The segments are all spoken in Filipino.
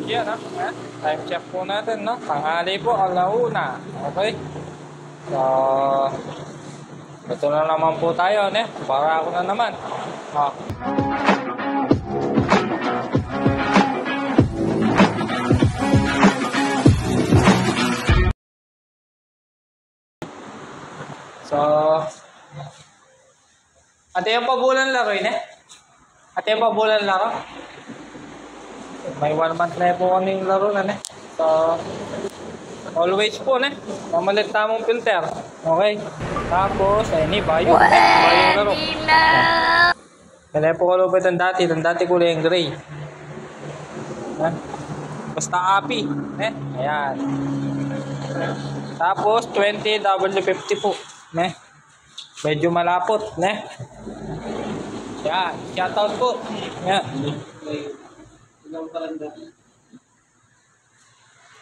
Yan, ha? Time check po natin, no? Tanghali po, alauna. Okay? So, ito na naman po tayo, ne? Para ako na naman. So, ate yung pabulan laro yun, eh? Ate yung pabulan laro? May 1 month na po kami yung laro na, ne? So, always po, ne? Mamalit tamong filter. Okay? Tapos, ay ni bayo. Bayo yung laro. Kaya po kalupit ang dati. Ang dati kulay yung gray. Basta api. Ne? Ayan. Tapos, 20 W50 po. Ne? Medyo malapot. Ne? Ayan. Shoutout po. Ayan.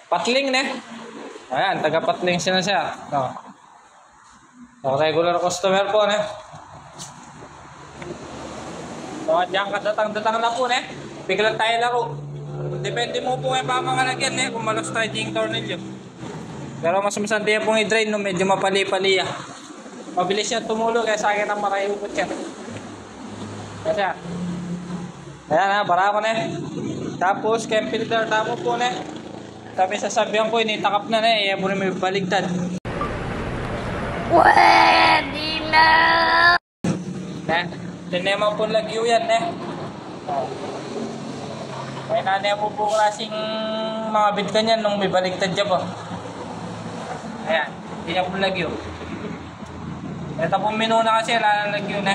Patling, ne? Ayan, taga-patling siya. No. So, regular customer po, ne? So, diyan kadatang-datang na po, ne? Biglang tayo laro. Depende mo po yung pamangalagyan, ne? Kung malos tayo yung tornilyo. Pero mas masandi pong i-drain, no? Medyo mapali-pali, ah. Mabilis siya tumulo, kaya sa akin ang makaiupot siya. Kasi, ayan, ha? Para ko, ne? Tapos, chem filter tamo po, ne? Sabi sasabihan ko, initakap na, ne? Iya po rin may baligtad. Pwede na! Ne? Tinema po lagyo yan, ne? May nanay po po klaseng mga bit kanyan nung may baligtad dyan po. Ayan, hindi niya po lagyo. Ito po minuna kasi, lalang lagyo, ne?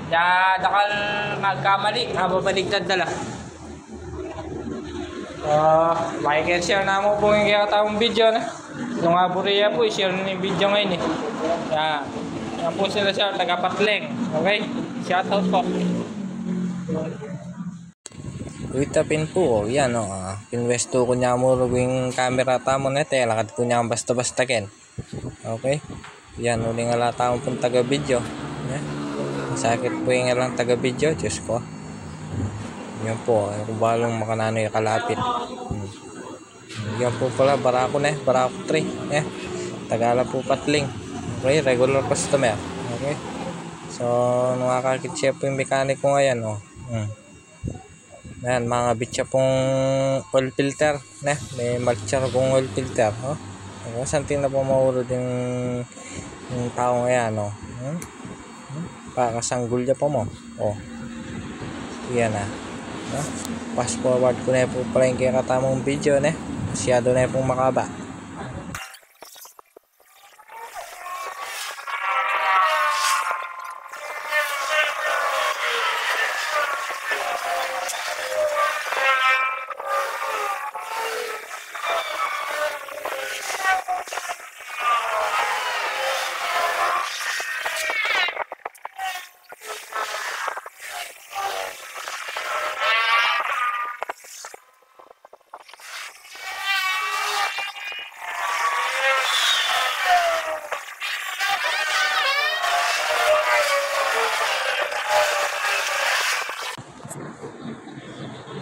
Kaya dakal magkamali, mababaligtad dala. Like and share na mo po yung kakatawang video, ne? Yung aburiya po, i-share na yung video ngayon, eh. Yan po sila siya, taga-Patling. Okay? Shoutout po. Uitapin po, yan o. Pinwesto ko niya mo yung camera tamo na ito. Lakad ko niya basta-basta ken. Okay? Yan, uling alata mo pong taga-video. Sakit po yung alang taga-video. Diyos ko. Yan po, kung balong makanano yung kalapit. Yan po pala, Barako na, Barako 3. Tagala po Patling. Okay, regular customer. Okay. So, nakakakit po yung mechanic ko ngayon. Ayan, mga bitsa pong oil filter. May magtsara pong oil filter. Something na po maurod yung tao ngayon. Pakasanggol niya po mo. Yan na. Fast forward ko na po pala yung kakatamang video. Masyado na pong makaba.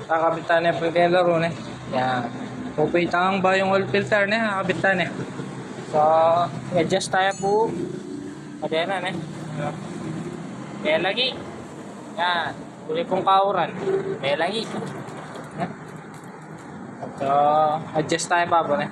Kakabitan niya po yung laro, ne? Yan. Pupitangang ba yung oil filter, ne? Kakabitan niya. So, adjust tayo po. Kaya na, ne? Kaya lagi. Yan. Uli pong kauran. Kaya lagi. So, adjust tayo pa po, ne?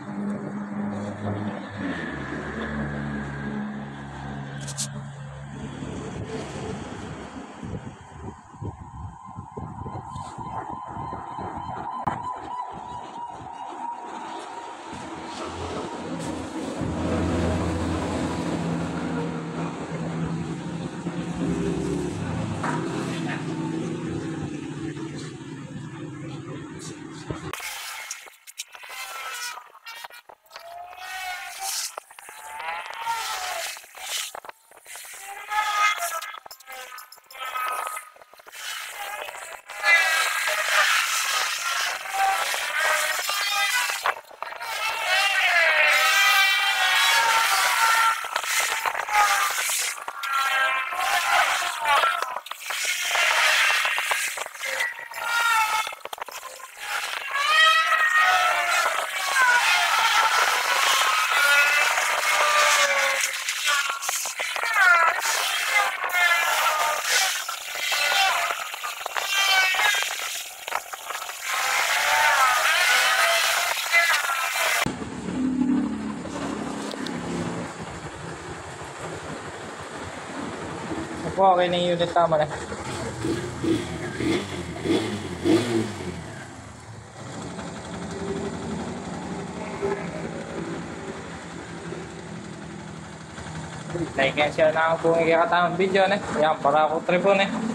Po, okay na yung unit tama na. Like and share na ang kung ikakatamang video na. Yan, para ako tripon eh.